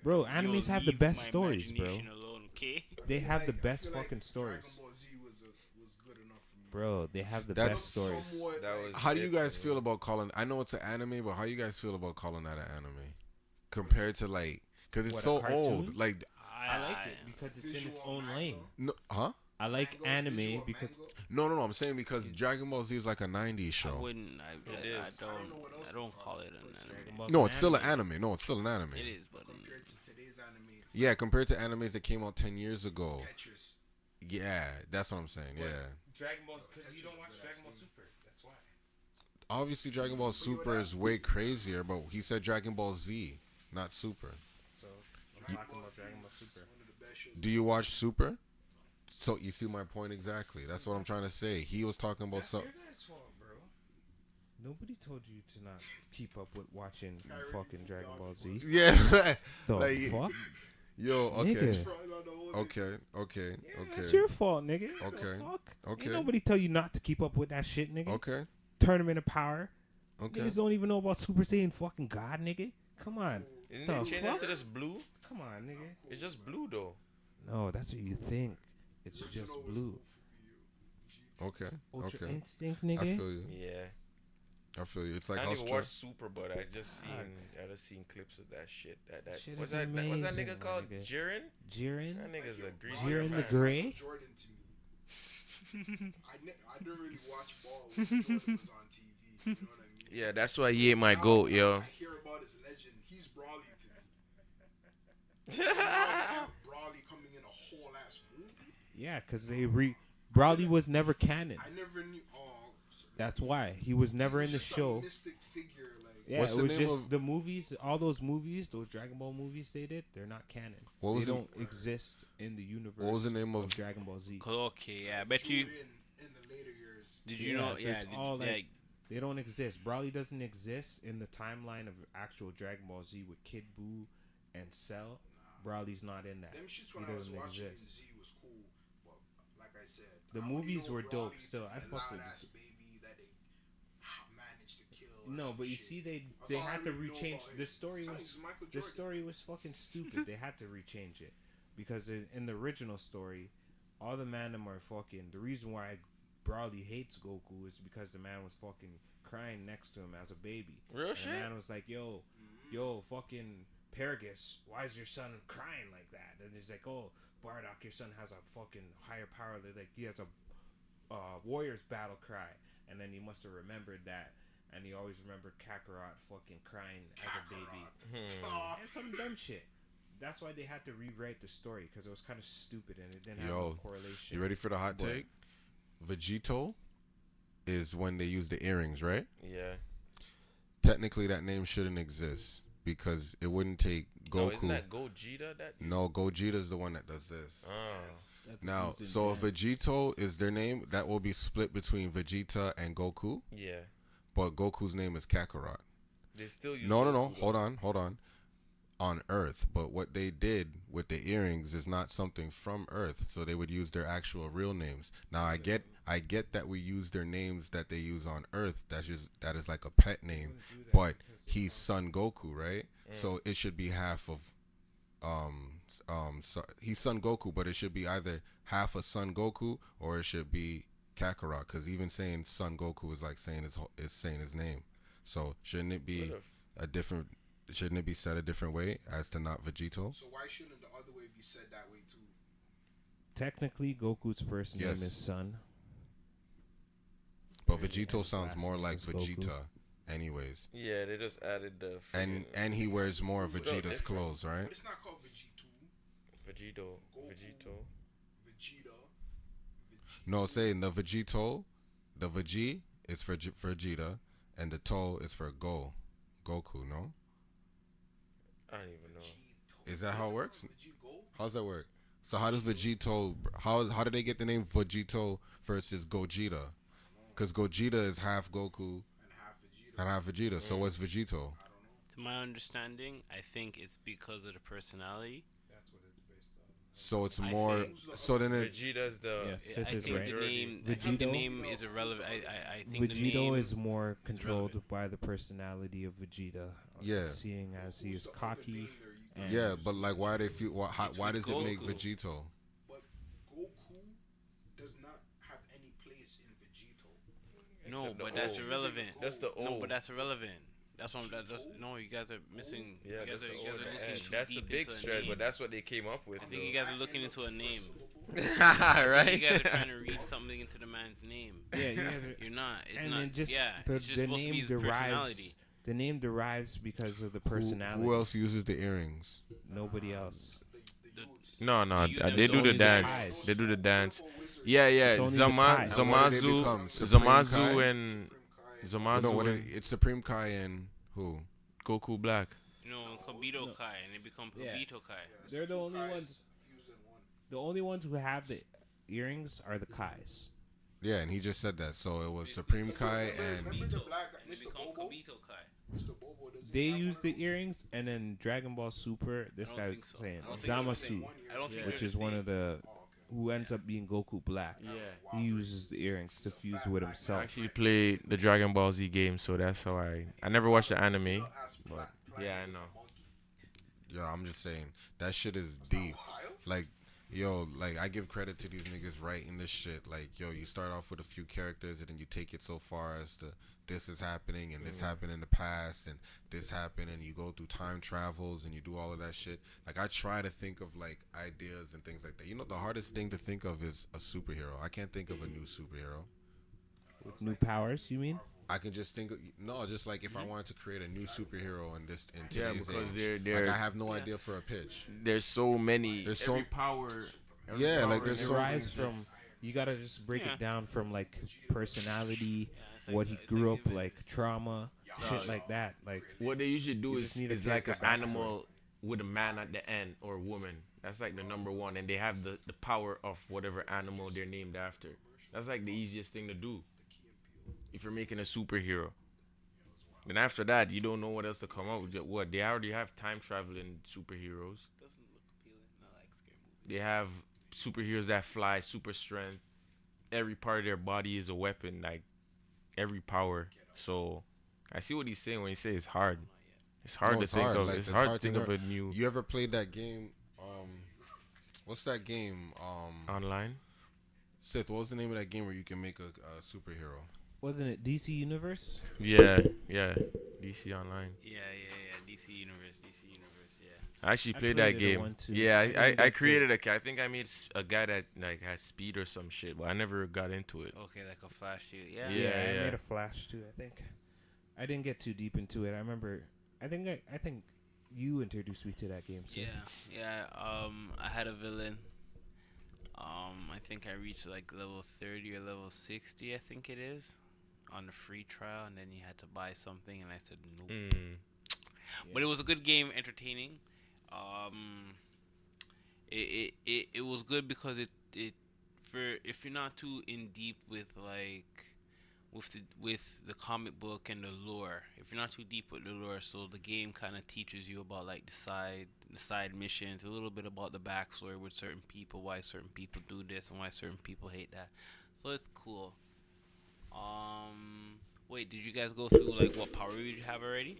Bro, animes have the best stories, bro. Alone, okay? They have the best fucking stories. Dragon Ball Z was good enough for me. Bro, they have the That's best stories. How do you guys feel about calling? I know it's an anime, but how you guys feel about calling that an anime compared to like? Because it's so old. Like I like it because it's in its own lane. no, huh? I like anime because No. I'm saying because Dragon Ball Z is like a '90s show. I wouldn't. I don't call it an anime. No, it's still an anime. No, it's still an anime. It is, but Compared to today's anime, it's Yeah, compared to animes that came out 10 years ago. Skechers. Yeah, that's what I'm saying. Yeah. Dragon Ball because you don't watch Dragon Ball Super. That's why. Obviously, Dragon Ball Super is way crazier, but he said Dragon Ball Z, not Super. So I'm talking about Dragon Ball Super. One of the best shows. Do you watch Super? So you see my point exactly. That's what I'm trying to say. He was talking about That's something. your guys' fault, bro. Nobody told you to not keep up with watching fucking Dragon Ball Z. Yeah. The like, fuck? Yo, okay. Nigga. Okay. That's your fault, nigga. Okay. The fuck? Okay. Ain't nobody tell you not to keep up with that shit, nigga. Okay. Tournament of Power. Okay. Niggas don't even know about Super Saiyan fucking God, nigga. Come on. Isn't The it changed fuck? to this blue? Come on, nigga. It's just blue though. No, that's what you think. It's just blue. Okay. Ultra Okay. Instinct, I nigga. feel you. Yeah. I feel you. It's like I how didn't even strong. watch Super, but I just seen clips of that shit. That Shit what's is that? What's that amazing, nigga my called? nigga. Jiren? Jiren? That nigga's a green. Jiren the fan. Grey? Jordan to me. I didn't really watch ball when Jordan was on TV. You know what I mean? Yeah, that's why he ain't my goat, yo. I hear about his legend. He's Brawly to me. Now I have Brawly coming in a whole ass movie. Yeah, because Broly was never canon. I never knew. That's why. He was never in the just show. A mystic figure, like. Yeah, What's it the was name just of- the movies, all those movies, those Dragon Ball movies they did, they're not canon. What was they the- don't exist in the universe. What was the name of? Dragon Ball Z? Okay, yeah, I bet you. In the later years. Did you know? Yeah, it's did, all like, yeah, they don't exist. Broly doesn't exist in the timeline of actual Dragon Ball Z with Kid Buu and Cell. Broly's not in that. Them shits He when I was doesn't watching exist. Z was cool, but like I said, The I only movies know were dope Brawly still. to I be a fuck with loud-ass it. baby that they managed to kill. or No, some but you shit. see, they That's all I had to really know rechange. about him. The story Tell me, was it's Michael the Jordan. story was fucking stupid. They had to rechange it because in the original story, all the Mandem are fucking. The reason why Broly hates Goku is because the man was fucking crying next to him as a baby. Real And shit? the man was like, "Yo, fucking Paragus, why is your son crying like that?" And he's like, "Oh, Bardock, your son has a fucking higher power. Like he has a warrior's battle cry." And then he must have remembered that, and he always remembered Kakarot fucking crying as a baby. And some dumb shit. That's why they had to rewrite the story because it was kind of stupid and it didn't have no correlation. You ready for the hot But- take? Vegito is when they use the earrings, right? Yeah. Technically, that name shouldn't exist because it wouldn't take No, Goku. isn't that Gogeta? That. No, Gogeta's the one that does this. That's Now, used in so if that. Vegito is their name, that will be split between Vegeta and Goku. Yeah. But Goku's name is Kakarot. They still use. No. Goku, Hold on. On Earth, but what they did with the earrings is not something from Earth, so they would use their actual real names. Now I get that we use their names that they use on Earth. That is like a pet name, but he's Son Goku, right? So it should be half of so he's Son Goku, but it should be either half of Son Goku or it should be Kakarot, because even saying Son Goku is like saying his name. So shouldn't it be a different? Shouldn't it be said a different way as to not Vegito? So why shouldn't the other way be said that way too? Technically, Goku's first name Yes. is Son. But And Vegito his sounds last more name like is Goku. Vegeta, anyways. Yeah, they just added the. And he wears more of Still Vegeta's different. clothes, right? But it's not called Vegito. Vegito. Vegeta. No, saying the Vegito, the Veggie is for Vegeta, and the To is for Goku. No, I don't even know. is that how it works? How's that work? So how does Vegito? How do they get the name Vegito versus Gogeta? Because Gogeta is half Goku and half Vegeta. So what's Vegito? to my understanding, I think it's because of the personality. That's what it's based on. So it's I more. think- So then it. Vegeta's the. Yeah, I Sith is think right. I think the Vegito? name is irrelevant. I think the Vegito name is more controlled relevant. by the personality of Vegeta. Yeah. Seeing as he is cocky And Yeah, but like, why they feel? Why does it make Goku. Vegito? But Goku does not have any place in Vegito. No, Except the but that's O. irrelevant. That's the O. No, but that's irrelevant. That's what. No, you guys are missing. Yeah, you guys that's are, the you O guys at are the looking end. too That's a deep big into a stretch, name. but that's what they came up with. I think you guys are looking into a name. Right? You guys are trying to read something into the man's name. yeah, you guys are. You're not. It's And not. then just yeah, the, it's just the supposed to be name his derives. personality. The name derives because of the Who, personality. who else uses the earrings? Nobody else. No, You they them do the only the dance. Kais. They do the dance. Yeah, yeah. It's only the Kais. And what did they Zamazu, become? Supreme Kai? Zamazu, and Zamazu No, and it's Supreme Kai and who? Goku Black. You know, Kobito No. Kai, and they become Yeah. Kobito Kai. They're the only ones. The only ones who have the earrings are the Kais. Yeah, and he just said that. So it was Supreme Kai and Remember the black They Mr. become Bobo? Kobito Kai. Mr. Bobo doesn't They have use one the of those? earrings, and then Dragon Ball Super. This I don't guy was think so. saying I don't think it's the same. Zamasu, I don't think which they're is the one same. of the Oh, okay. who ends up being Goku Black. Yeah. He uses the earrings to fuse with I himself. actually played the Dragon Ball Z game, so that's how I never watched the anime, but yeah, I know. yo, I'm just saying that shit is deep. Like, yo, like I give credit to these niggas writing this shit. Like, yo, you start off with a few characters and then you take it so far as to this is happening and this happened in the past and this happened, and you go through time travels and you do all of that shit. Like, I try to think of like ideas and things like that. You know, the hardest thing to think of is a superhero. I can't think of a new superhero. With new powers, you mean? I can just think of, no, just like if I wanted to create a new superhero in Yeah, today's because age. they're Like, I have no idea for a pitch. there's so many. There's so- every power. Yeah, like, It there's so derives from. You gotta just break Yeah. it down from like personality, it's what he it's grew up even- like, trauma, shit like that. Like, What they usually do You is, just need a is like an character backstory. animal with a man at the end or a woman. That's like the number one, and they have the power of whatever animal they're named after. That's like the easiest thing to do if you're making a superhero. Then after that, you don't know what else to come up with. What they already have time traveling superheroes. Doesn't look appealing. Not like scary movie. They have superheroes that fly, super strength. Every part of their body is a weapon, like every power. So I see what he's saying when he says it's hard. It's hard No, to it's think hard. of. Like, It's it's hard to hard to think of a learn. new You ever played that game? What's that game? online. Sith, what was the name of that game where you can make a superhero? wasn't it DC Universe? Yeah, DC Online. Yeah. DC Universe. Yeah. I actually I played played that it game. one too. Yeah, I didn't I get to- created I think I made a guy that like has speed or some shit, but I never got into it. Okay, like a flash shoot. Yeah. Yeah. I made a Flash too. I think. I didn't get too deep into it. I remember. I think you introduced me to that game. So. Yeah. I had a villain. I think I reached like level 30 or level 60. I think it is, on the free trial, and then you had to buy something, and I said nope. But it was a good game, entertaining. It was good because it for if you're not too in deep with like with the comic book and the lore. If you're not too deep with the lore, so the game kind of teaches you about like the side missions, a little bit about the backstory with certain people, why certain people do this and why certain people hate that. So it's cool. Wait, did you guys go through like what power you have already?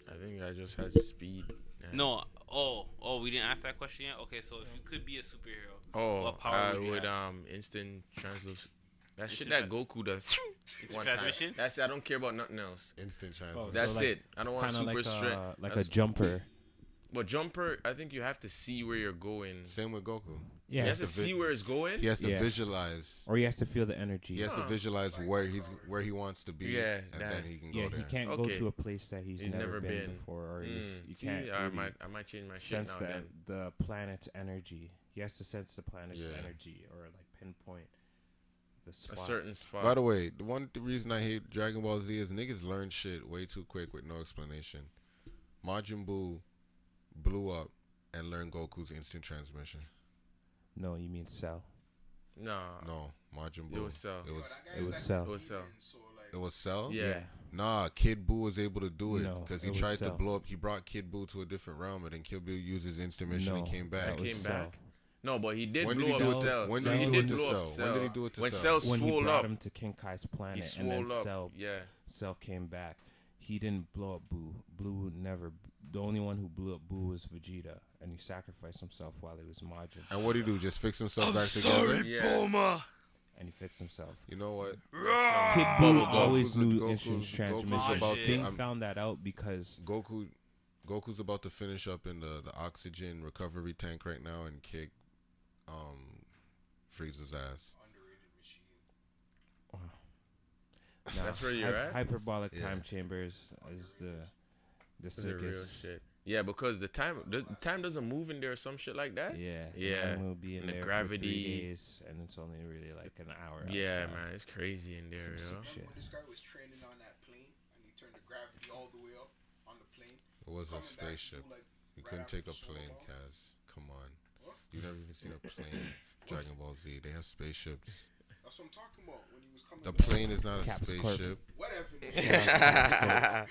I think I just had speed. and- No. Oh, we didn't ask that question yet. Okay, so if you could be a superhero, Oh, what power I would you would have? instant translucent. That shit Instant that Goku does. Instant one time. transmission? That's it. I don't care about nothing else. Instant Oh, transfer. so That's like- it. I don't want Kind of super like strength. like a That's- jumper. But jumper, I think you have to see where you're going. Same with Goku. Yeah. He has to to vi- see where it's going. He has to Yeah. visualize. Or he has to feel the energy. He has to Huh. visualize where he wants to be. Yeah, and that- then he can go Yeah, there. he can't Okay. go to a place that he's never been before, or you See, can't I really might change my shit sense now. Then. the planet's energy. He has to sense the planet's Yeah. energy, or like pinpoint the A spot. certain spot. By the way, the reason I hate Dragon Ball Z is niggas learn shit way too quick with no explanation. Majin Buu blew up and learned Goku's instant transmission. No, you mean Cell. No, Majin Buu. It was Cell. It was Cell. It was Cell. It was Cell? Yeah. Nah, Kid Buu was able to do it No, because it he was tried to Cell. blow up. He brought Kid Buu to a different realm, and then Kid Buu used his instant mission and No, came that back. was Came Cell. back. No, but he did When did blow he up do it? Cell. When did he do it to blow up Cell? When did he do it to When Cell? Cell When he swole brought up. him to King Kai's planet, He and then swole up. Cell Yeah. Cell came back. he didn't blow up Boo. Blue never. The only one who blew up Boo was Vegeta, and he sacrificed himself while he was Majin. And what did he do? Just fix himself I'm back sorry, together? Yeah. Bulma. And he fixed himself. You know what? Kid Buu Goku's always knew Goku's instant transmission. about to- King found that out because Goku's about to finish up in the oxygen recovery tank right now and kick Frieza's ass. Underrated machine. That's where you're at? Hyperbolic Yeah. time chambers is the This is the real sickest. shit. Yeah, because the time doesn't move in there or some shit like that. Yeah, Yeah. We'll be in And the there gravity- for 3 days, and it's only really like an hour. Yeah, outside. man, it's crazy in there, Some yo. sick Remember shit. when this guy was training on that plane and he turned the gravity all the way up on the plane? It was a Coming back to spaceship. do, like, You right couldn't after take a the solar plane, ball? Kaz. Come on. What? You've never even seen a plane. Dragon Ball Z. They have spaceships. That's what I'm talking about. When he was coming The back. plane is not a Caps Corp. spaceship. Whatever.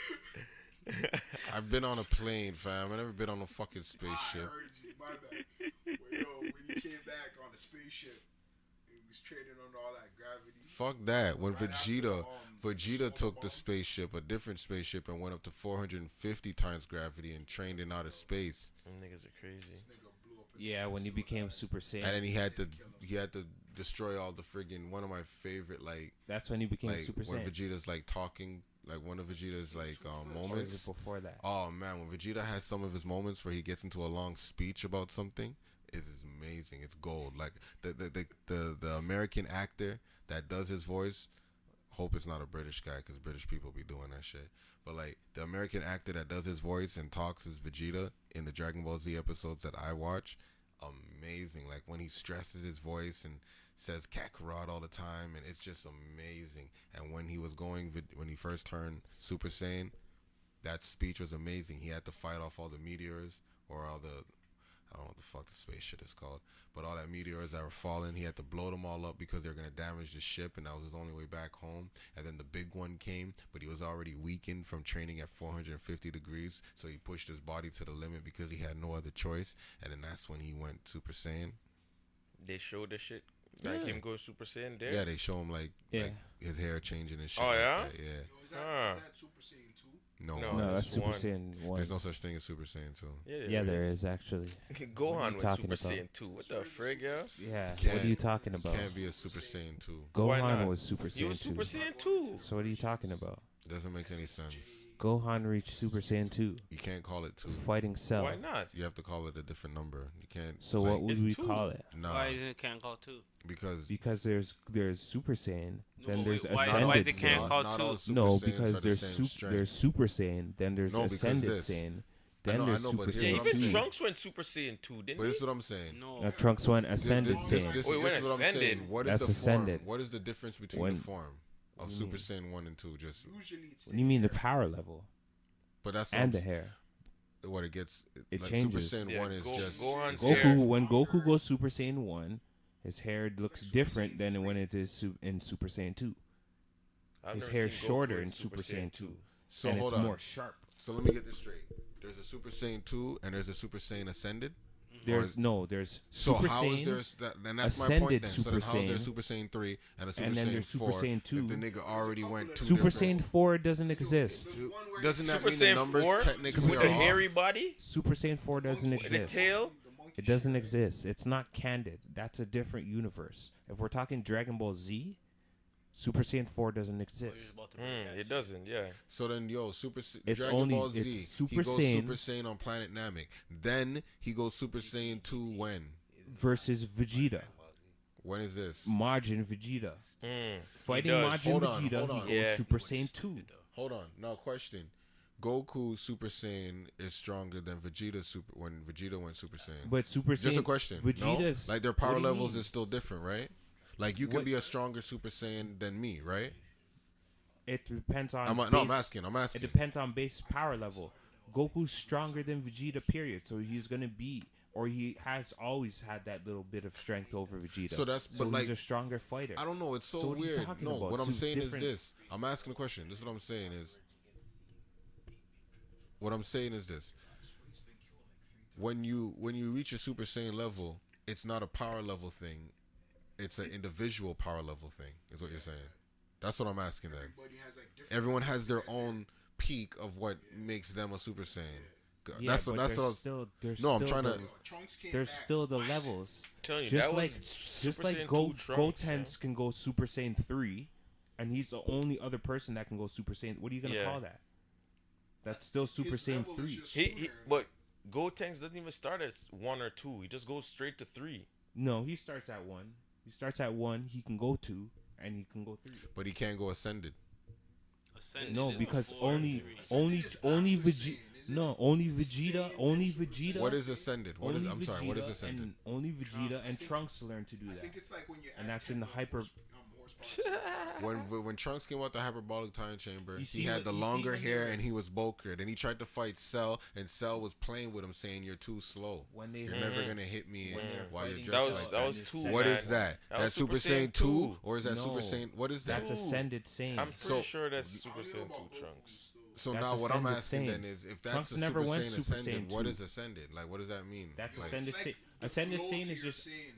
I've been on a plane, fam. I've never been on a fucking I spaceship. heard you. My bad. Well, yo, when he came back on the spaceship, he was trading on all that gravity. Fuck that. When Right after Vegeta the solar took the bomb. spaceship, a different spaceship, and went up to 450 times gravity and trained in outer space. Them niggas are crazy. This nigga blew up in Yeah, when he became Super And Saiyan, then he had to destroy all the friggin' one of my favorite that's when he became like Super when Saiyan. Vegeta's like talking, like one of Vegeta's like Or was moments. it before that? Oh man, when Vegeta has some of his moments where he gets into a long speech about something, it is amazing. It's gold. Like the American actor that does his voice. Hope it's not a British guy because British people be doing that shit. But like the American actor that does his voice and talks as Vegeta in the Dragon Ball Z episodes that I watch, amazing. Like when he stresses his voice and says Kakarot all the time, and it's just amazing. And when he first turned Super Saiyan, that speech was amazing. He had to fight off all the meteors or all the, I don't know what the fuck the space shit is called, but all that meteors that were falling, he had to blow them all up because they were going to damage the ship, and that was his only way back home. And then the big one came, but he was already weakened from training at 450 degrees, so he pushed his body to the limit because he had no other choice, and then that's when he went Super Saiyan. They showed the shit. Like Yeah. him going Super Saiyan there? Yeah, they show him like his hair changing and shit. Oh, like yeah? that. Yeah. Yo, is that Ah. Super Saiyan 2? No, No, one. No, that's it's Super one. Saiyan 1. There's no such thing as Super Saiyan 2. Yeah, there is actually. What are Gohan you was talking Super about? Saiyan 2. What the frig, yo? Yeah. Can't- What are you talking about? Can't be a Super Saiyan 2. Why Gohan not? was Super He was Saiyan Super 2. Saiyan 2. So what are you talking about? Doesn't make any sense. Gohan reached Super Saiyan 2, You can't call it 2. fighting Cell. Why not? You have to call it a different number. You can't. So like, what would It's we 2. call it? Nah, Why is it can't call two? because Because there's Super Saiyan, then No, there's wait, why- Ascended why is it Saiyan. can't call not two? all Super No, Saiyans because are the there's same there's Super Saiyan, then there's No, because Ascended this. Saiyan, I then know, there's I know, but Super here's Yeah, what Saiyan I'm even 2. saying. Trunks went Super Saiyan 2, didn't But he? this is what I'm saying. No. Trunks went Ascended This Saiyan. is Wait, when what I'm saying. Ascended? What is That's the Ascended. form? What is the difference between When- the form of What do you Super mean? Saiyan 1 and 2? Just, Usually it's What do you mean the power level but that's what and I'm the s- hair? what it gets. It like changes. Super Saiyan Yeah, 1 is just Gohan's it's hair. Goku, when Goku goes Super Saiyan 1, his hair looks different than when it is in Super Saiyan 2. I've His never hair's seen Goku shorter in in Super Saiyan 2. So and hold it's on. more sharp. So let me get this straight. There's a Super Saiyan 2 and there's a Super Saiyan Ascended. There's there's So Super how is Saiyan, there? Then that's my Ascended point. Then so then Super how is there Saiyan, Super Saiyan 3 and a Super and then Saiyan there's Super 4 Saiyan 2. if the nigga already went two Super different? Saiyan 4 doesn't exist. Doesn't that Super mean the Saiyan numbers 4 technically with are a off? hairy body Super Saiyan 4 doesn't and a exist. tail. It doesn't exist. It's not candid. That's a different universe. If we're talking Dragon Ball Z, Super Saiyan 4 doesn't exist. It doesn't. Yeah. So then, It's Dragon only- Ball Z. it's Super he goes Saiyan. Super Saiyan on Planet Namek. Then he goes Super Saiyan 2 when? Versus Vegeta. When is this? Majin Vegeta. Mm. Fighting does. Majin Hold on, Vegeta, hold he on. goes Yeah. Super Saiyan 2. Hold on. Now, question. Goku Super Saiyan is stronger than Vegeta when Vegeta went Super Saiyan. But Super Saiyan... Just a question. Vegeta's... No? Like their what power do you levels mean? is still different, right? Like you can What- be a stronger Super Saiyan than me, right? It depends on... I'm asking. It depends on base power level. Goku's stronger than Vegeta, period. So he's going to be... Or he has always had that little bit of strength over Vegeta. So that's- but he's like- a stronger fighter. I don't know. It's so, So what are you weird. talking No, about? what I'm It's saying different- is this. I'm asking a question. This is what I'm saying is. What I'm saying is this. When you reach a Super Saiyan level, it's not a power level thing. It's an individual power level thing. Is what you're saying. That's what I'm asking then. Everyone has their own peak of what makes them a Super Saiyan. Yeah, That's what. but That's what. there's No, I'm still trying to. Trunks came there's back. still the levels. Telling you, Just that like was just Super like Saiyan Go 2 Trunks, Gotenks can go Super Saiyan 3, and he's the only other person that can go Super Saiyan. What are you gonna Yeah. call that? That's still Super His Saiyan level is 3. just He sooner. but Gotenks doesn't even start as 1 or 2. He just goes straight to 3. No, he starts at 1. He starts at 1. He can go 2, and he can go 3. But he can't go ascended. Ascended No, is because before only three. only Ascended is only after Vegeta. Saiyan, isn't No, it? only Vegeta. Saiyan, Only then Super Vegeta. Saiyan. What is ascended? What is? Only I'm sorry. What is Vegeta ascended? and only Vegeta Trunks. and Trunks learn to do I that. think it's like when you And add that's in the 10 hyper- horsepower. When Trunks came out the hyperbolic time chamber, You he see had what- the you see longer when hair they're- and he was bulkier. Then he tried to fight Cell, and Cell was playing with him, saying, "You're too slow. When they You're never gonna hit me when they're while you're fighting dressed That was like that was and 2. it's What man. is that? That That's was Super Saiyan 2, or is that No. Super Saiyan? What is that? That's Ascended Saiyan. I'm pretty So- sure that's I Super don't know Saiyan about 2 Trunks. So That's now what I'm Ascended asking Saiyan. then is, if that's Trunks a never Super went Saiyan Super ascended, Saiyan what 2. is ascended? Like, what does that mean? That's Like, Ascended It's Saiyan. like the Ascended flow Saiyan to is your just Saiyan.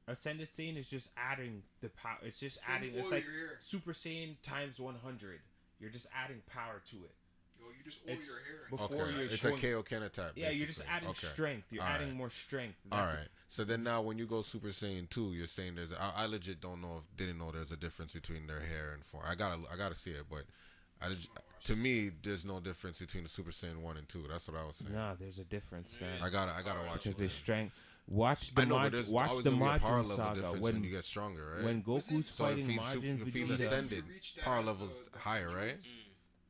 Ascended Saiyan is just adding the power. It's just From adding. oil It's like your hair. Super Saiyan times 100. You're just adding power to it. Yo, you just oil It's your hair. before okay, you're it's showing- a KO Kenna type. Yeah, you're just basically. adding Okay. strength. You're All adding right. more strength. All That's- right. So then now when you go Super Saiyan 2, you're saying there's I legit don't know didn't know there's a difference between their hair and form. I gotta see it, but to me there's no difference between the Super Saiyan 1 and 2. That's what I was saying. Nah, there's a difference, man. I gotta watch Because it. there's strength. Watch the I know, but there's watch always the gonna be a power Majin level Saga difference when you get stronger, right? when Goku's so fighting if he's Majin Vegeta. ascended, power levels higher, right?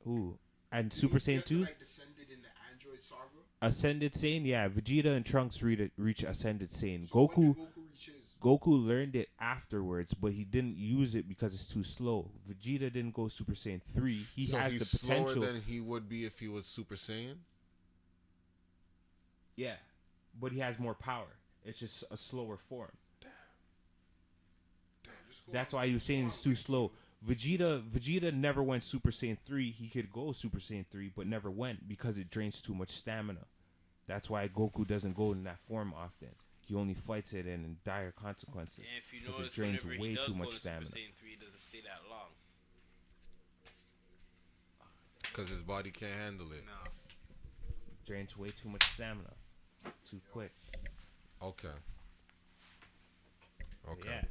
Who? And Super Saiyan 2? Like descended in the Android saga. Ascended Saiyan, yeah. Vegeta and Trunks reach Ascended Saiyan. So when Goku did Goku reach his? Goku learned it afterwards, but he didn't use it because it's too slow. Vegeta didn't go Super Saiyan 3. He So has he's the potential. slower than he would be if he was Super Saiyan. Yeah. But he has more power. It's just a slower form. That's why you're saying it's too slow. Vegeta never went Super Saiyan 3. He could go Super Saiyan 3, but never went because it drains too much stamina. That's why Goku doesn't go in that form often. He only fights it in dire consequences. And if you 'cause it notice, drains whenever way he does too go much to stamina. Super Saiyan 3, it doesn't stay that long. Because his body can't handle it. No. Drains way too much stamina. Too quick. Okay. Okay. Yeah.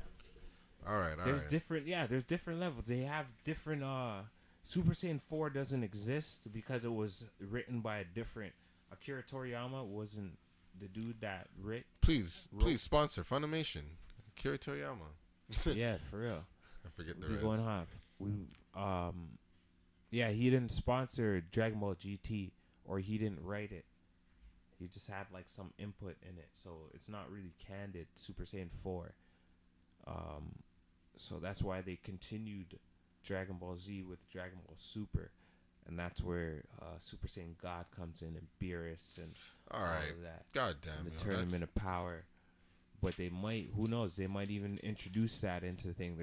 All right. All There's right. there's different levels. They have different Super Saiyan 4 doesn't exist because it was written by a different Akira Toriyama wasn't the dude that writ. Please sponsor Funimation. Akira Toriyama. Yeah, for real. I forget the We rest. going off. Yeah, he didn't sponsor Dragon Ball GT or he didn't write it. He just had like some input in it, so it's not really candid Super Saiyan 4. So that's why they continued Dragon Ball Z with Dragon Ball Super, and that's where Super Saiyan God comes in and Beerus and All all right. of that. God damn And it. the Tournament of Power. But they might, who knows, they might even introduce that into the thing.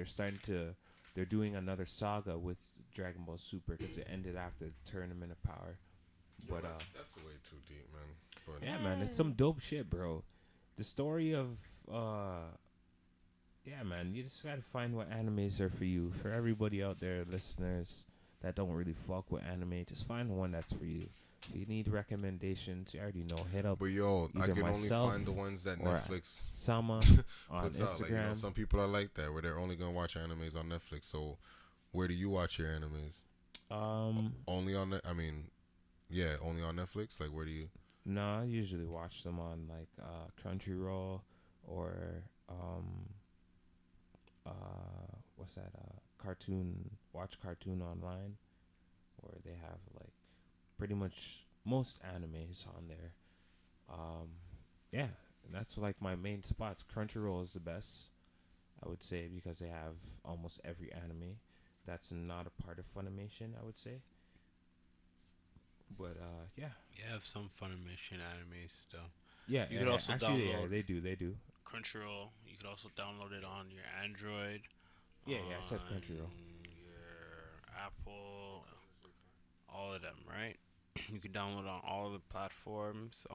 They're doing another saga with Dragon Ball Super because it ended after the Tournament of Power. But that's way too deep, man. But yeah, man, it's some dope shit, bro. The story of yeah, man, you just gotta find what animes are for you. For everybody out there, listeners that don't really fuck with anime, just find one that's for you. If you need recommendations, you already know. Hit up But yo, I either can only myself find the ones that or Netflix Sama on puts out. Like, Instagram. some people are like that, where they're only gonna watch animes on Netflix. So, where do you watch your animes? Only on only on Netflix. Like, where do you? No, I usually watch them on like Crunchyroll or what's that? Watch Cartoon Online, where they have like pretty much most animes on there. Yeah, and that's like my main spots. Crunchyroll is the best, I would say, because they have almost every anime that's not a part of Funimation, I would say. But yeah. You have some Funimation animes still. Yeah, You could also actually, yeah, download- they do. Crunchyroll. You could also download it on your Android. Yeah, I said on Crunchyroll. Your Apple, all of them, right? You can download on all of the platforms.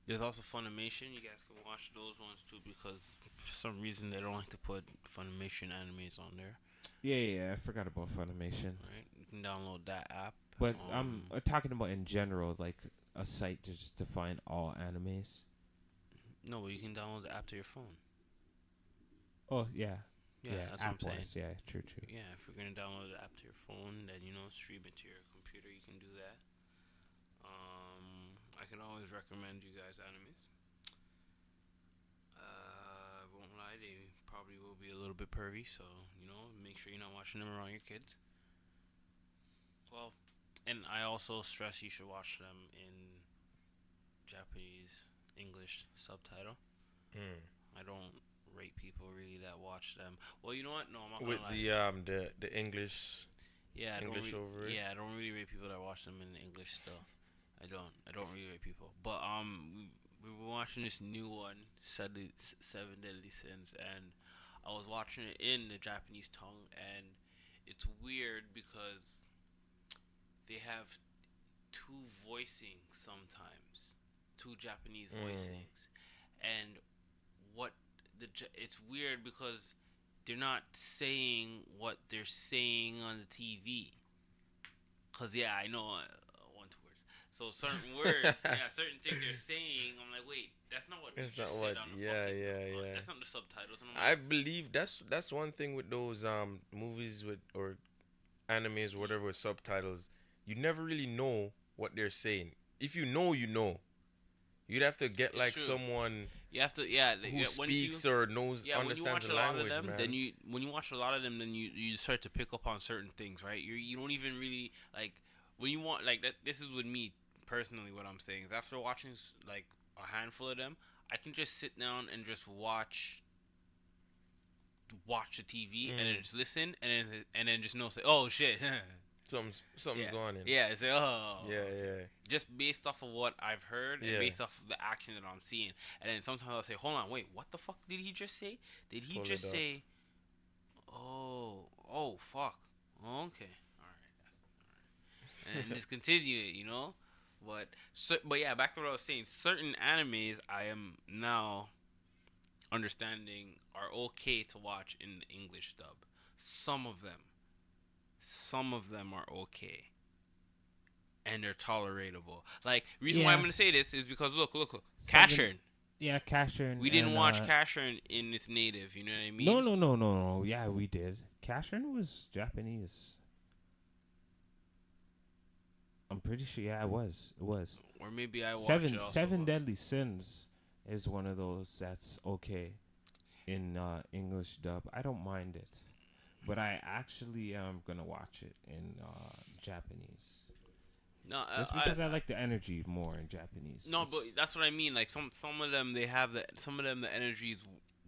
There's also Funimation. You guys can watch those ones too because for some reason they don't like to put Funimation animes on there, Yeah, I forgot about Funimation. right? can download that app. But I'm talking about in general, like a site just to find all animes. No, but you can download the app to your phone. Oh yeah, Yeah, that's what I'm saying. app-wise, yeah, true. Yeah, if you're gonna download the app to your phone, then stream it to your computer. You can do that. I can always recommend you guys animes. Won't lie, they probably will be a little bit pervy, so make sure you're not watching them around your kids. Well, and I also stress you should watch them in Japanese, English subtitle. I don't rate people really that watch them. Well, you know what? No, I'm not gonna lie. The English. Yeah, English over it. Yeah, I don't really rate people that watch them in English still. I don't really rate people. But we were watching this new one, Seven Deadly Sins, and I was watching it in the Japanese tongue, and it's weird because they have two voicings sometimes, two Japanese voicings, and it's weird because they're not saying what they're saying on the TV. Cause I know one, 2 words. So certain words, certain things they're saying, I'm like, wait, that's not what you just said on the fucking. Yeah. That's not the subtitles. And I believe that's one thing with those movies or animes or whatever with subtitles. You never really know what they're saying. If you know, you know. You'd have to get someone. You have to, who speaks or knows, understands the language, man. When you watch a lot of them, then you start to pick up on certain things, right? You don't even really like when you want like that. This is with me personally. What I'm saying is, after watching like a handful of them, I can just sit down and just watch the TV and then just listen and then just know, say, oh shit. Something's going in. Yeah, it's like, oh. Yeah. Just based off of what I've heard and based off of the action that I'm seeing. And then sometimes I'll say, hold on, wait, what the fuck did he just say? Did he just say, oh, fuck. Oh, okay. All right. And just continue it, But yeah, back to what I was saying. Certain animes I am now understanding are okay to watch in the English dub. Some of them are okay, and they're tolerable. Like, reason why I'm gonna say this is because look, Casher. Yeah, Casher. We didn't watch Casher in its native. You know what I mean? No. Yeah, we did. Casher was Japanese. I'm pretty sure. Yeah, it was. Or maybe I watched it also. Seven Deadly Sins is one of those that's okay in English dub. I don't mind it. But I actually am gonna watch it in Japanese. No, just because I like the energy more in Japanese. No, but that's what I mean. Like some of them, they have some of them the energy is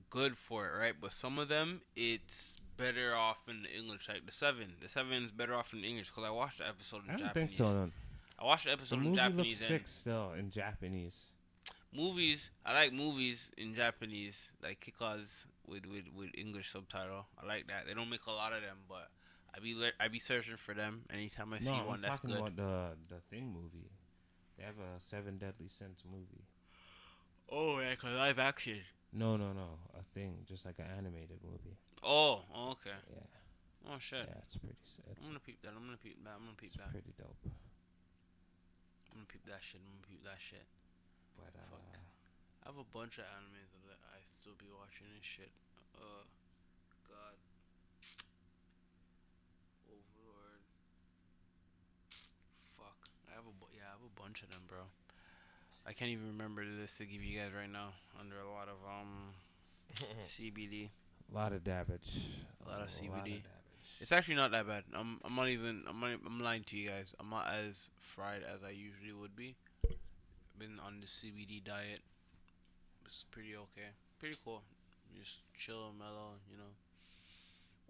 good for it, right? But some of them, it's better off in the English. Like the Seven's better off in English because I watched the episode in Japanese. I don't think so. No. I watched the episode in Japanese. The movie looks sick still in Japanese. Movies, I like movies in Japanese, like Kick-Ass with English subtitle. I like that. They don't make a lot of them, but I be searching for them anytime I see one that's good. No, I'm talking about the Thing movie. They have a Seven Deadly Sins movie. Oh yeah, cause live action. No, a Thing, just like an animated movie. Oh, okay. Yeah. Oh shit. Yeah, it's pretty sick. I'm gonna peep that. It's pretty dope. I'm gonna peep that shit. But fuck. I have a bunch of animes that I still be watching and shit. God. Overlord. Fuck. I have a bunch of them, bro. I can't even remember this to give you guys right now. Under a lot of CBD. A lot of dabbage. A lot of CBD. It's actually not that bad. I'm lying to you guys. I'm not as fried as I usually would be. Been on the CBD diet. It's pretty okay. Pretty cool. Just chill and mellow,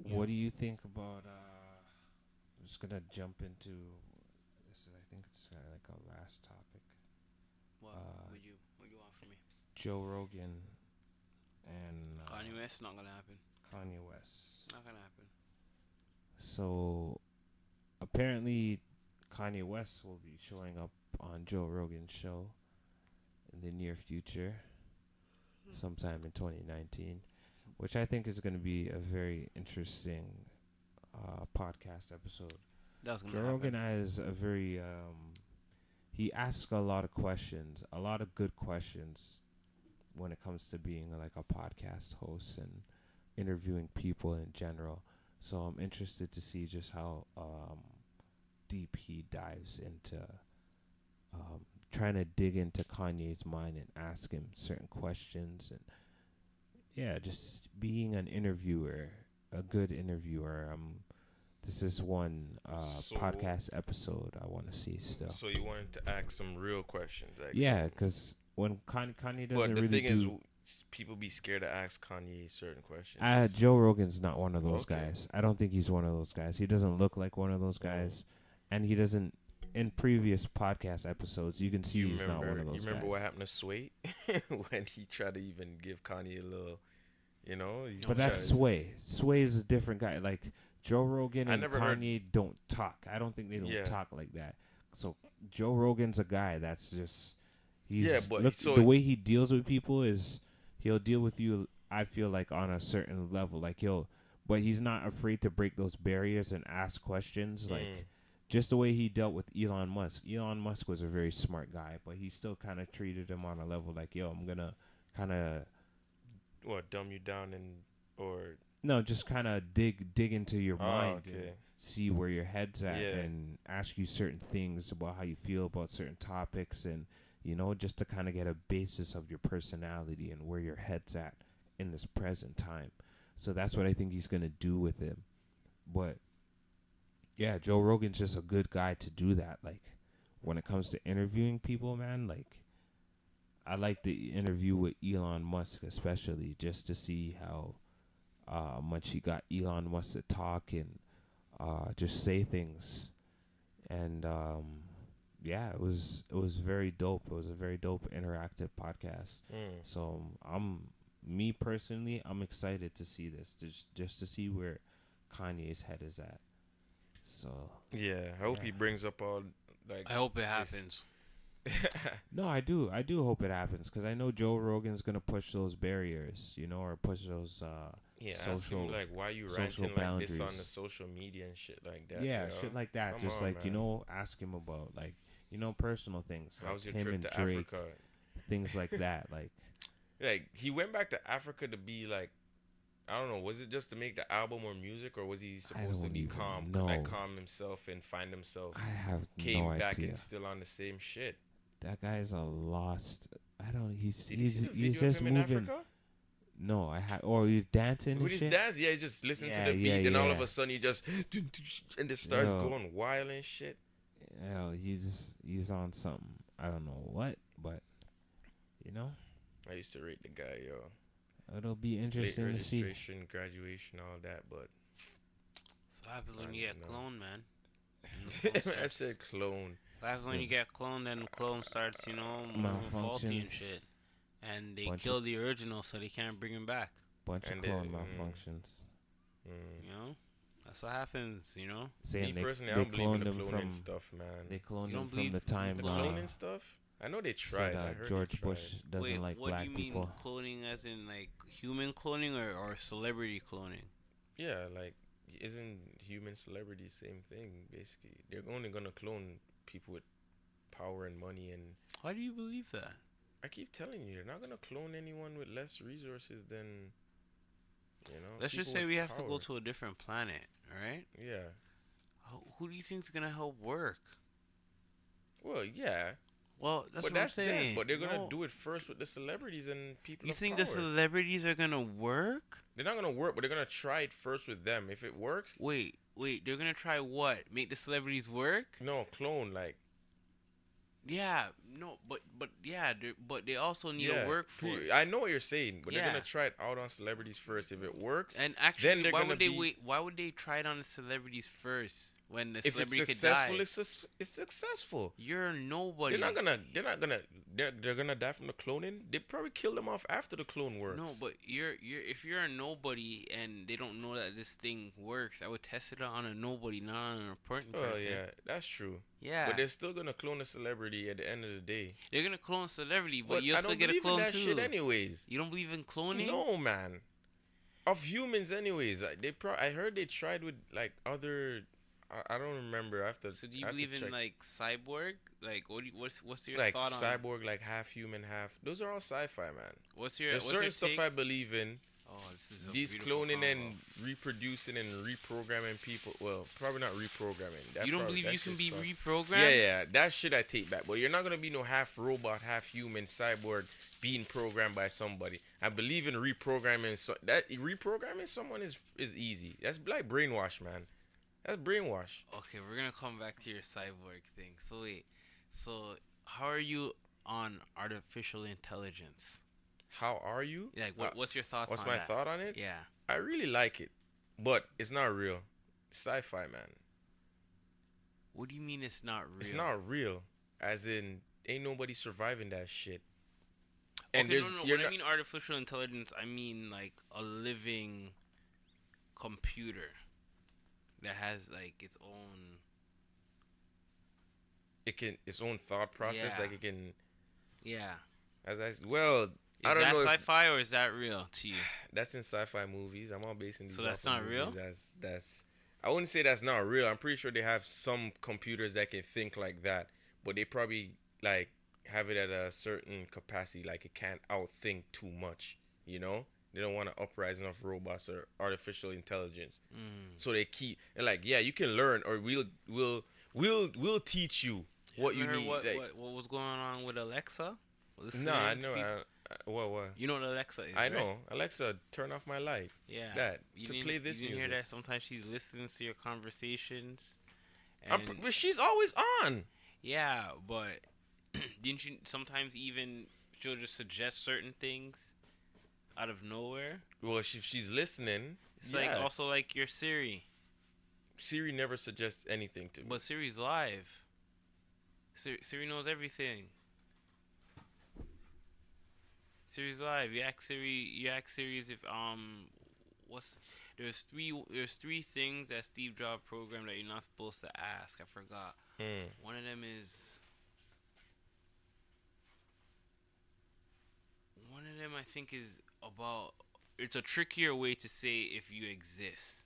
Yeah. What do you think about I'm just gonna jump into this. I think it's kind of like our last topic. What would you want from me? Joe Rogan and Kanye West. Not gonna happen. Kanye West. Not gonna happen. So apparently Kanye West will be showing up on Joe Rogan's show in the near future, sometime in 2019, which I think is going to be a very interesting podcast episode. That's gonna Joe happen. Rogan has a very he asks a lot of questions, a lot of good questions when it comes to being like a podcast host and interviewing people in general. So I'm interested to see just how deep he dives into trying to dig into Kanye's mind and ask him certain questions, and yeah, just being an interviewer, a good interviewer. This is one So- podcast episode I want to see still. So you wanted to ask some real questions, like Yeah, some- because when Kanye doesn't But the really thing do. people be scared to ask Kanye certain questions. Joe Rogan's not one of those Okay. guys. I don't think he's one of those guys. He doesn't look like one of those guys, and he doesn't. In previous podcast episodes, you can see he's not one of those You remember guys. what happened to Sway when he tried to even give Kanye a little, he But that's tried- Sway. Sway is a different guy. Like Joe Rogan I and never heard- Kanye don't talk. I don't think they don't Yeah. talk like that. So Joe Rogan's a guy that's just he's Yeah, but look, so- the way he deals with people is he'll deal with you. I feel like on a certain level, like but he's not afraid to break those barriers and ask questions. Like just the way he dealt with Elon Musk. Elon Musk was a very smart guy, but he still kind of treated him on a level like, I'm gonna kind of. what, dumb you down or No, just kind of dig into your mind and okay. see where your head's at Yeah. and ask you certain things about how you feel about certain topics and, just to kind of get a basis of your personality and where your head's at in this present time. So that's what I think he's going to do with him. But, yeah, Joe Rogan's just a good guy to do that. Like, when it comes to interviewing people, man, like, I like the interview with Elon Musk especially just to see how much he got Elon Musk to talk and just say things, and yeah, it was very dope. It was a very dope interactive podcast. So me personally, I'm excited to see this, just to see where Kanye's head is at. So Yeah, I hope he brings up all like. I hope it this- happens. no, I do hope it happens because I know Joe Rogan's gonna push those barriers, or push those Yeah, ask social him, like, why you social ranting like this on boundaries. the social media and shit like that. yeah, yo? shit like that. Come Just on, like man. ask him about like personal things. Like How's your him trip and to Drake, Africa? things like that. Like Like, he went back to Africa to be like, I don't know, was it just to make the album or music, or was he supposed to don't be even calm, know. like calm himself and find himself? I have Came no back idea. and still on the same shit. That guy's a lost. I don't. He's Did you see the he's video of just him in moving. Africa? No, I had. Or he's dancing and With his shit. dance, yeah, he just listen Yeah, to the beat, yeah, and all of yeah. a sudden he just and it starts Yo. going wild and shit. Hell, he's on something. I don't know what, but I used to rate the guy, yo. it'll be Late interesting to see. registration, graduation, all that, but So happens when I you get don't know. cloned, man. And the clone I starts- said clone. That's when you get cloned, then the clone starts, moving faulty and Malfunctions. shit. And they Bunch kill of- the original, so they can't bring him back. Bunch of And clone then, malfunctions. That's what happens. Me Saying personally, I they don't believe in cloned the him cloning from stuff, man. they cloned You him don't from believe the in time the The uh, cloning stuff? I know they said tried. I heard George they Bush tried. doesn't Wait, like what do black you mean people. cloning as in like human cloning or celebrity cloning? Yeah, like, isn't human celebrities same thing, basically? They're only gonna clone people with power and money, and Why do you believe that? I keep telling you, they're not gonna clone anyone with less resources than, Let's just people say with we have to go power. to a different planet, alright? Yeah. Who do you think is gonna help work? Well, yeah, Well, that's but what that's I'm saying. them. But they're gonna No. do it first with the celebrities and people. You of think power. the celebrities are gonna work? They're not gonna work, but they're gonna try it first with them. If it works, Wait, they're gonna try what? Make the celebrities work? no, clone, like, Yeah, no, but yeah, but they also need yeah. a workforce. I know what you're saying, but they're Yeah. gonna try it out on celebrities first. If it works, And actually, they're why gonna would they be- wait? Why would they try it on the celebrities first when the if it's celebrity could successful, die? it's successful. You're nobody. They're gonna die from the cloning. They probably kill them off after the clone works. No, but if you're a nobody and they don't know that this thing works, I would test it on a nobody, not on an important Oh person. yeah, that's true. Yeah. But they're still gonna clone a celebrity at the end of the day. They're gonna clone a celebrity, but But you'll I still don't get a believe in clone that too. shit anyways. You don't believe in cloning? No, man. Of humans anyways. I heard they tried with like other I don't remember. I have to. So do you I have to believe in check. like cyborg? Like what's your Like thought on? cyborg, like half human, half. Those are all sci-fi, man. What's your There's what's certain your stuff take? I believe in. Oh, this is a These beautiful cloning convo. and reproducing and reprogramming people. Well, probably not reprogramming. That's You don't probably, believe you that's can just be stuff. reprogrammed? Yeah, that shit I take back. But you're not gonna be no half robot, half human cyborg being programmed by somebody. I believe in reprogramming. So that reprogramming someone is easy. That's like brainwash, man. That's brainwash. Okay, we're gonna come back to your cyborg thing. So wait, so how are you on artificial intelligence? How are you? Like, what's your thoughts What's on my that? thought on it? Yeah. I really like it, but it's not real. Sci-fi, man. What do you mean it's not real? It's not real. As in, ain't nobody surviving that shit. And Okay, there's no. you're When I not, mean artificial intelligence, I mean like a living computer that has like its own. it can its own thought process. Yeah. Like it can, Yeah. well, I Is don't that know. sci-fi or is that real to you? That's in sci-fi movies. I'm all basing these. So that's off of not real? movies. That's. I wouldn't say that's not real. I'm pretty sure they have some computers that can think like that, but they probably like have it at a certain capacity. Like it can't outthink too much. You know, they don't want to uprise enough robots or artificial intelligence. So they keep and like, yeah, you can learn, or we'll teach you what you Ever heard need. What, like, what was going on with Alexa? no, I Listening to know. people? What? You know what Alexa is, I right? know. Alexa, turn off my light. Yeah. That You to didn't- play this you didn't music. hear that? Sometimes she's listening to your conversations. But she's always on. Yeah, but didn't you sometimes even she'll just suggest certain things out of nowhere? Well, if she's listening, It's yeah. like also like your Siri, Siri never suggests anything to me. but Siri's live. Siri knows everything. Siri's live. You ask Siri if there's three things that Steve Jobs programmed that you're not supposed to ask. I forgot. One of them I think is about. It's a trickier way to say if you exist.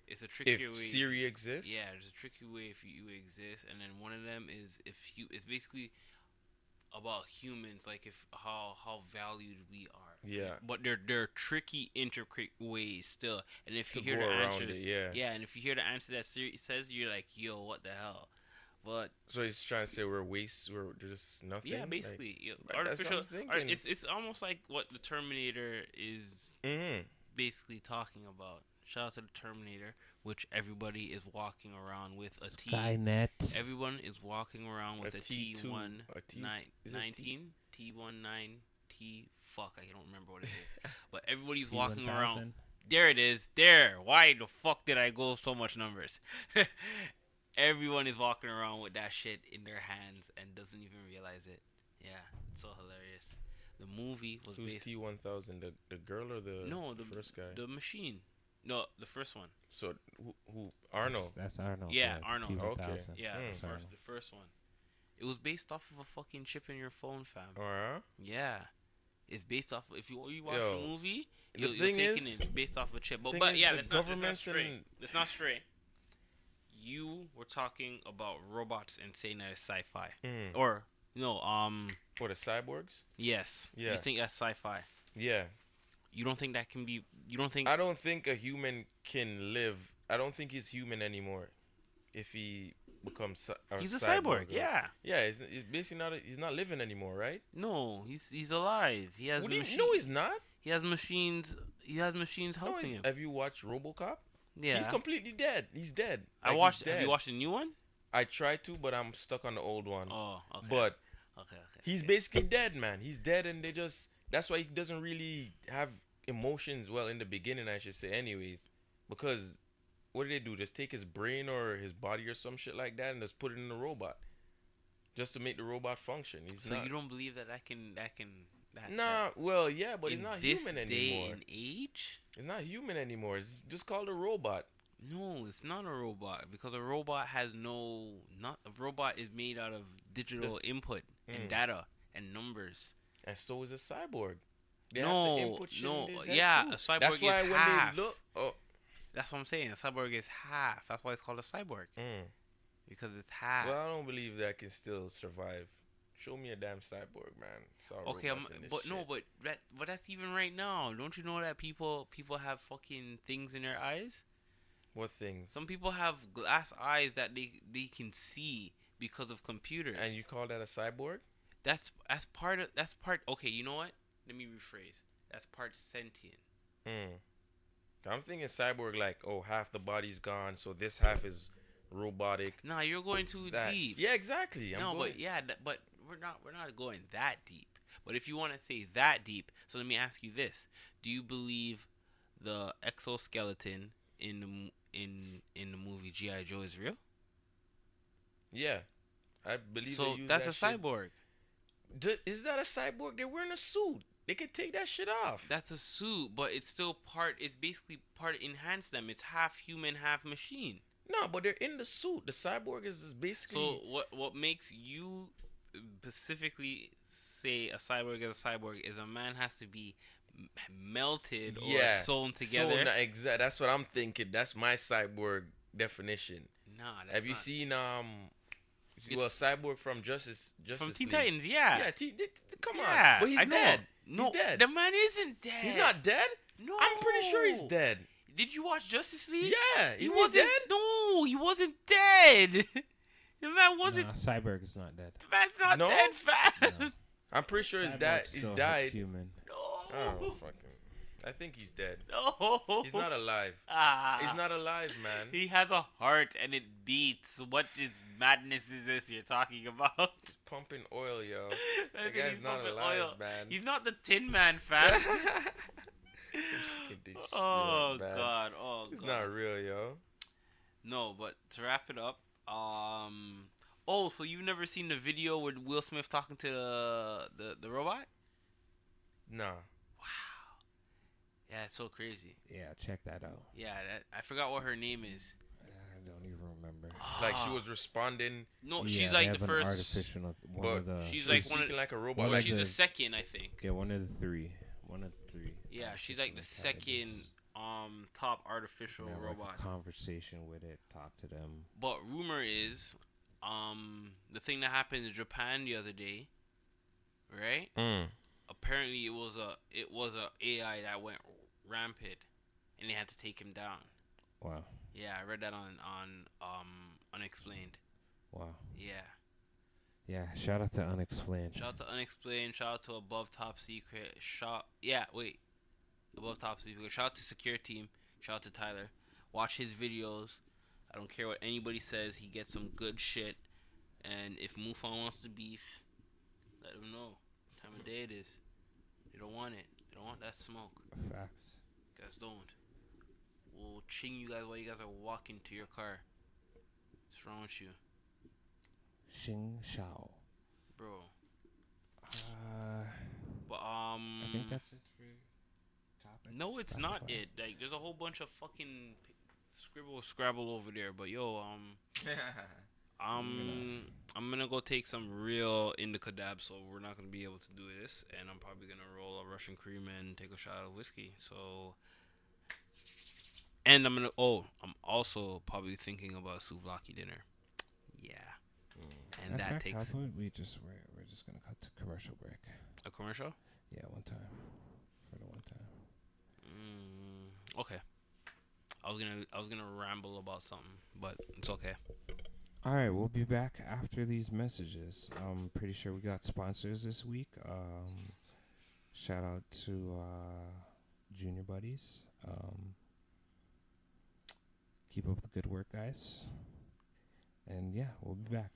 It's a trickier If way. Siri exists, Yeah, there's a tricky way if you exist, and then one of them is it's basically about humans, like if how valued we are. Yeah. But they're tricky, intricate ways still. And if To you hear go the around answers, it, yeah. and if you hear the answer that Siri says, you're like, yo, what the hell? But So he's trying to say we're just nothing. yeah, Like, basically, but that's what I artificial. was thinking. It's almost like what the Terminator is basically talking about. Shout out to the Terminator, which everybody is walking around with a T. Skynet. Everyone is walking around with a T2, a T- is it T19, T19, T. Fuck, I don't remember what it is. But everybody's walking around. There it is. There. Why the fuck did I go so much numbers? Everyone is walking around with that shit in their hands and doesn't even realize it. Yeah, it's so hilarious. The movie was Who's based. T1000? The girl or the first guy? The machine. No, the first one. So who Arnold? That's Arnold. Yeah, it's Arnold. T1000. Okay. Yeah, Sorry. the first one. It was based off of a fucking chip in your phone, fam. Alright. Yeah, it's based off. If you watch Yo, the movie, the you'll thing take is- it based off of a chip. But thing is yeah, the let's not governments stray. and- Let's not stray. You were talking about robots and saying that it's sci-fi, or no, For the cyborgs? yes, Yeah. you think that's sci-fi. Yeah. You don't think that can be? You don't think? I don't think a human can live. I don't think he's human anymore. If he becomes He's a cyborg. or- Yeah. Yeah, he's basically not. He's not living anymore, right? No, he's alive. He has What do you, machines. no, he's not. He has machines. He has machines No, helping him. have you watched RoboCop? Yeah. He's completely dead. He's dead. I Like, watched. he's Have you dead. watched the new one? I tried to, but I'm stuck on the old one. Oh, okay. But okay. he's basically dead, man. He's dead, and they just. That's why he doesn't really have emotions. Well, in the beginning, I should say, anyways, because what do they do? Just take his brain or his body or some shit like that, and just put it in the robot, just to make the robot function. He's So not. you don't believe that Nah, well, yeah, but in he's not this human day anymore. and age? It's not human anymore. It's just called a robot. No, it's not a robot because a robot has no. Not a robot is made out of digital This- input and data and numbers. And so is a cyborg. They No, have to input shit no, in his head yeah, too. a cyborg That's why is when half. they look, That's what I'm saying. A cyborg is half. That's why it's called a cyborg. Because it's half. Well, I don't believe that can still survive. Show me a damn cyborg, man. Saw Okay, robots in this but shit. no, but that's even right now. Don't you know that people have fucking things in their eyes? What things? Some people have glass eyes that they can see because of computers. And you call that a cyborg? That's part. Okay, you know what? Let me rephrase. That's part sentient. I'm thinking cyborg like, oh, half the body's gone, so this half is robotic. Nah, you're going too deep. Yeah, exactly. But we're not going that deep. But if you want to say that deep, so let me ask you this: do you believe the exoskeleton in the movie G.I. Joe is real? Yeah, I believe. So that's a cyborg. Is that a cyborg? They're wearing a suit. They can take that shit off. That's a suit, but it's still part. It's basically part enhance them. It's half human, half machine. No, but they're in the suit. The cyborg is basically. So what makes you specifically say a cyborg is a cyborg is a man has to be melted or sewn together. That's what I'm thinking. That's my cyborg definition. Nah, have you seen Cyborg from Justice from Teen League. Titans? Yeah. Yeah. Come on. But he's dead. No, he's dead. The man isn't dead. He's not dead. No, I'm pretty sure he's dead. Did you watch Justice League? Yeah. He wasn't dead. No, he wasn't dead. The man wasn't. Nah, Cyborg is not dead. The man's not dead, fam. No. I'm pretty sure he's still died. Human. No. Oh, fucking. I think he's dead. No. He's not alive. He's not alive, man. He has a heart and it beats. What is madness is this you're talking about? He's pumping oil, yo. That guy's not alive, man. He's not the Tin Man, fam. Oh, God. It's not real, yo. No, but to wrap it up, so you've never seen the video with Will Smith talking to the robot? No. Wow. Yeah, it's so crazy. Yeah, check that out. Yeah, I forgot what her name is. I don't even remember. Like she was responding. No, she's like the first. Artificial, she's like one of like a robot. She's the second, I think. Yeah, one of the three. Yeah, she's like the second top artificial robot. Like a conversation with it, talk to them. But rumor is, the thing that happened in Japan the other day, right? Apparently it was a AI that went rampant, and they had to take him down. Wow. Yeah, I read that on Unexplained. Wow. Yeah. Yeah, shout out to Unexplained. Shout out to Unexplained. Shout out to Above Top Secret. Above Top Secret. Shout out to Secure Team. Shout out to Tyler. Watch his videos. I don't care what anybody says. He gets some good shit. And if Mufon wants to beef, let him know what time of day it is. They don't want it. They don't want that smoke. Facts. You guys don't. We'll ching you guys while you guys are walking to your car. What's wrong with you? Xing Shao. Bro. But I think that's it for topics. No, it's not it. Like, there's a whole bunch of fucking scrabble over there. But yo, I'm gonna go take some real indica dab, so we're not gonna be able to do this. And I'm probably gonna roll a Russian cream and take a shot of whiskey. So, and I'm also probably thinking about souvlaki dinner. Yeah. And that takes. How about we're just gonna cut to commercial break. A commercial? Yeah, one time. For the one time. Okay. I was gonna ramble about something, but it's okay. All right, we'll be back after these messages. I'm pretty sure we got sponsors this week. Shout out to Junior Buddies. Keep up the good work, guys. And yeah, we'll be back.